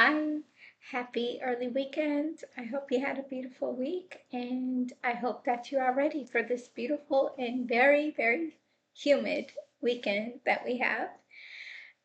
Hi, happy early weekend. I hope you had a beautiful week, and I hope that you are ready for this beautiful and very, very humid weekend that we have.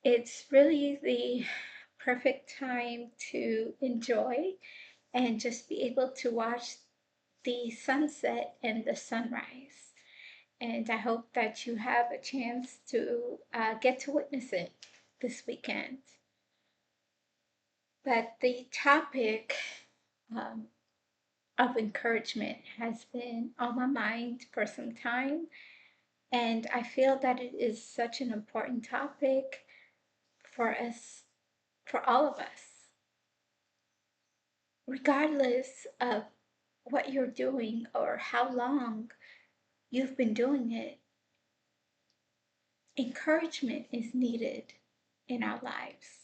It's really the perfect time to enjoy and just be able to watch the sunset and the sunrise. And I hope that you have a chance to get to witness it this weekend. But the topic um, of encouragement has been on my mind for some time, and I feel that it is such an important topic for us, for all of us, regardless of what you're doing or how long you've been doing it. Encouragement is needed in our lives.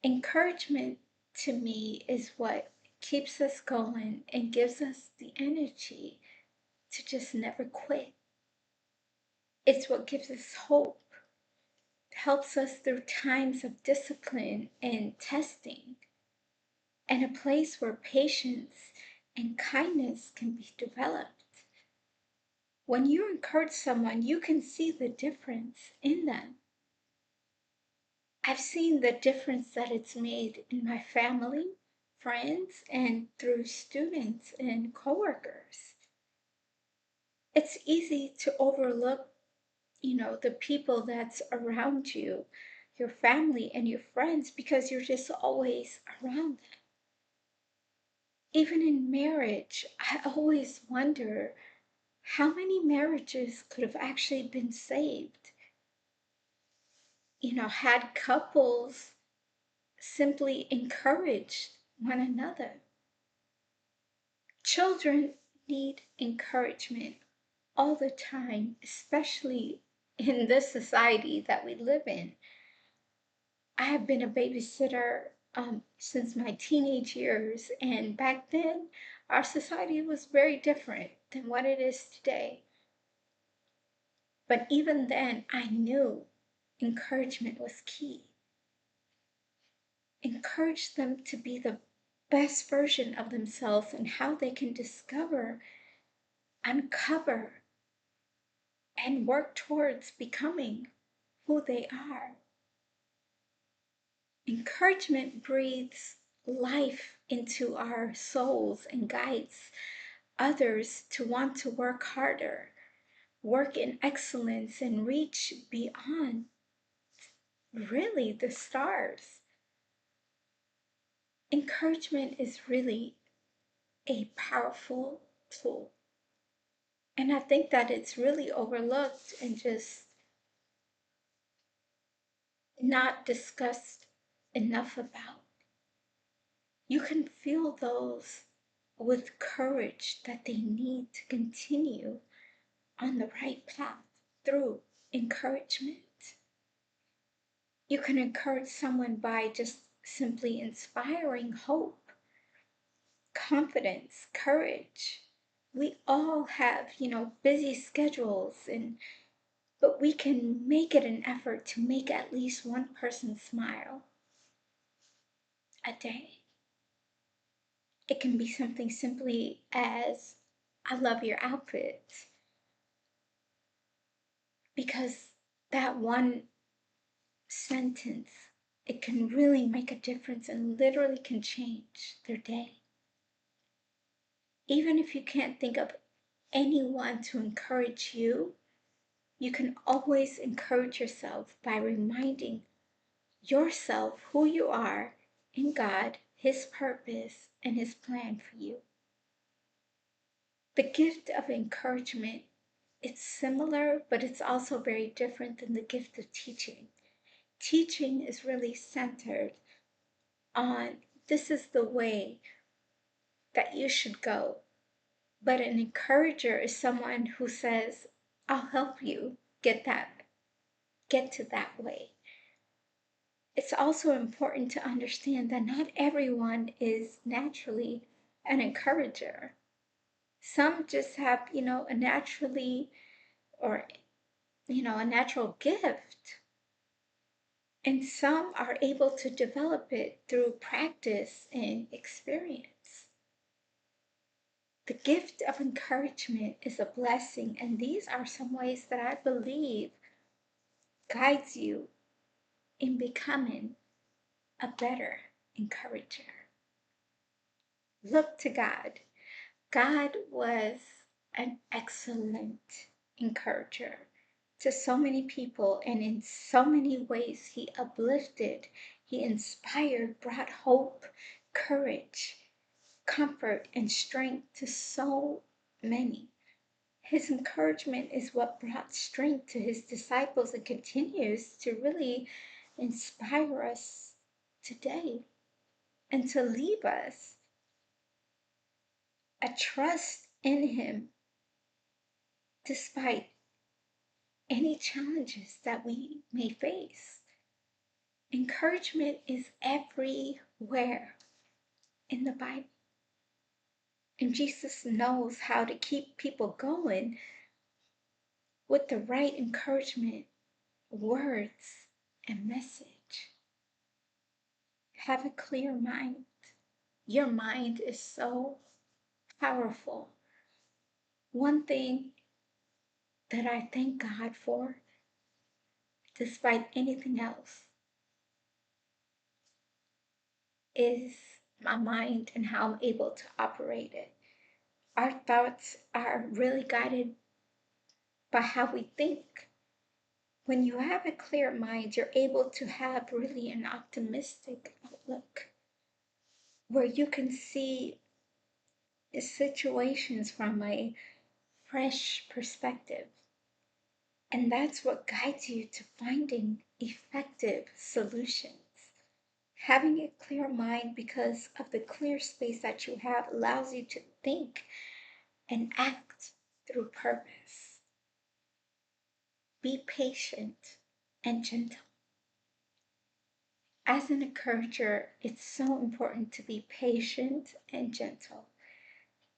Encouragement to me is what keeps us going and gives us the energy to just never quit. It's what gives us hope, helps us through times of discipline and testing, and a place where patience and kindness can be developed. When you encourage someone, you can see the difference in them. I've seen the difference that it's made in my family, friends, and through students and coworkers. It's easy to overlook, the people that's around you, your family and your friends, because you're just always around them. Even in marriage, I always wonder how many marriages could have actually been saved, had couples simply encouraged one another. Children need encouragement all the time, especially in this society that we live in. I have been a babysitter since my teenage years, and back then, our society was very different than what it is today. But even then, I knew encouragement was key. Encourage them to be the best version of themselves and how they can discover, uncover, and work towards becoming who they are. Encouragement breathes life into our souls and guides others to want to work harder, work in excellence, and reach beyond really the stars. Encouragement is really a powerful tool. And I think that it's really overlooked and just not discussed enough about. You can feel those with courage that they need to continue on the right path through encouragement. You can encourage someone by just simply inspiring hope, confidence, courage. We all have, busy schedules, but we can make it an effort to make at least one person smile a day. It can be something simply as, I love your outfit, because that one sentence, it can really make a difference and literally can change their day. Even if you can't think of anyone to encourage you, you can always encourage yourself by reminding yourself who you are in God, His purpose, and His plan for you. The gift of encouragement, it's similar, but it's also very different than the gift of teaching. Teaching is really centered on this is the way that you should go. But an encourager is someone who says, I'll help you get to that way. It's also important to understand that not everyone is naturally an encourager. Some just have, a naturally or, a natural gift. And some are able to develop it through practice and experience. The gift of encouragement is a blessing, and these are some ways that I believe guides you in becoming a better encourager. Look to God. God was an excellent encourager to so many people, and in so many ways, He uplifted, He inspired, brought hope, courage, comfort, and strength to so many. His encouragement is what brought strength to His disciples and continues to really inspire us today and to leave us a trust in Him despite any challenges that we may face. Encouragement is everywhere in the Bible. And Jesus knows how to keep people going with the right encouragement, words, and message. Have a clear mind. Your mind is so powerful. One thing that I thank God for, despite anything else, is my mind and how I'm able to operate it. Our thoughts are really guided by how we think. When you have a clear mind, you're able to have really an optimistic outlook where you can see situations from a fresh perspective. And that's what guides you to finding effective solutions. Having a clear mind because of the clear space that you have allows you to think and act through purpose. Be patient and gentle. As an encourager, it's so important to be patient and gentle.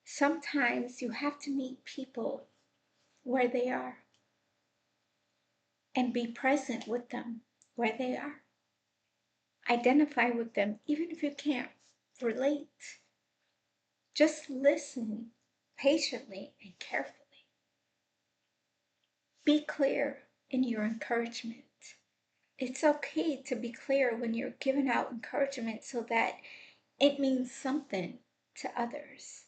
Sometimes you have to meet people where they are and be present with them where they are. Identify with them, even if you can't relate. Just listen patiently and carefully. Be clear in your encouragement. It's okay to be clear when you're giving out encouragement so that it means something to others,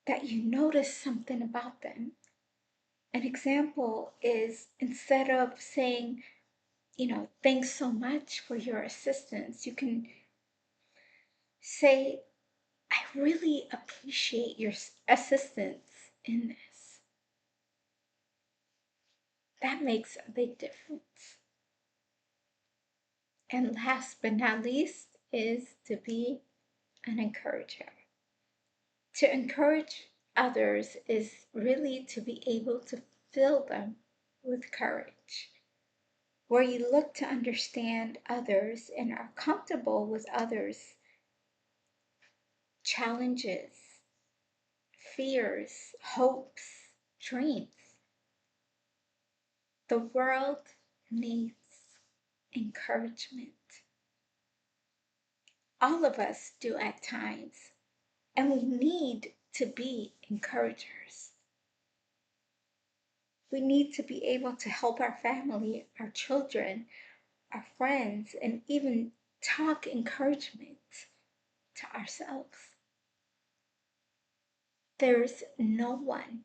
that you notice something about them. An example is instead of saying, thanks so much for your assistance, you can say, I really appreciate your assistance in this. That makes a big difference. And last but not least is to be an encourager. To encourage others is really to be able to fill them with courage, where you look to understand others and are comfortable with others' challenges, fears, hopes, dreams. The world needs encouragement. All of us do at times, and we need to be encouragers. We need to be able to help our family, our children, our friends, and even talk encouragement to ourselves. There's no one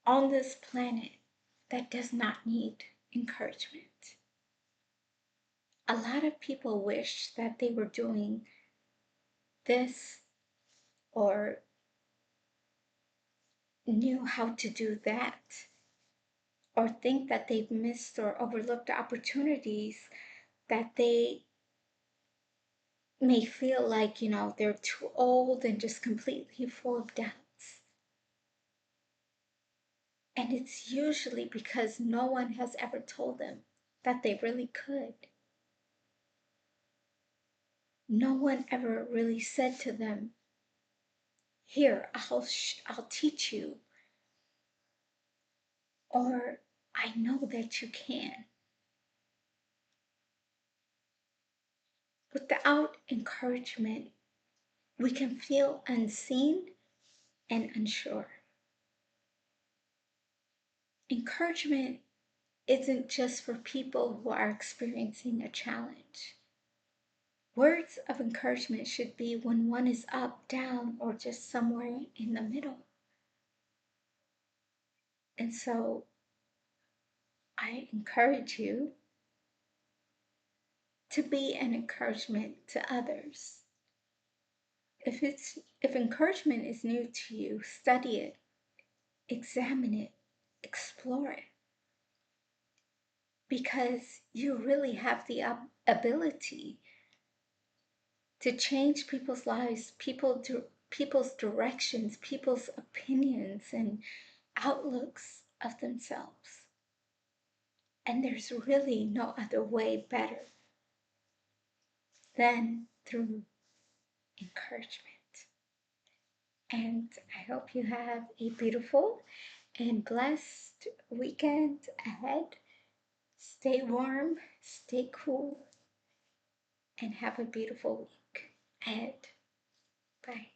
on this planet that does not need encouragement. A lot of people wish that they were doing this or knew how to do that, or think that they've missed or overlooked opportunities that they may feel like, they're too old and just completely full of doubts. And it's usually because no one has ever told them that they really could. No one ever really said to them, here, I'll teach you. Or I know that you can. Without encouragement, we can feel unseen and unsure. Encouragement isn't just for people who are experiencing a challenge. Words of encouragement should be when one is up, down, or just somewhere in the middle. And so I encourage you to be an encouragement to others. If encouragement is new to you, study it, examine it, explore it, because you really have the ability to change people's lives, people's directions, people's opinions and outlooks of themselves. And there's really no other way better than through encouragement. And I hope you have a beautiful and blessed weekend ahead. Stay warm, stay cool, and have a beautiful week ahead. Bye.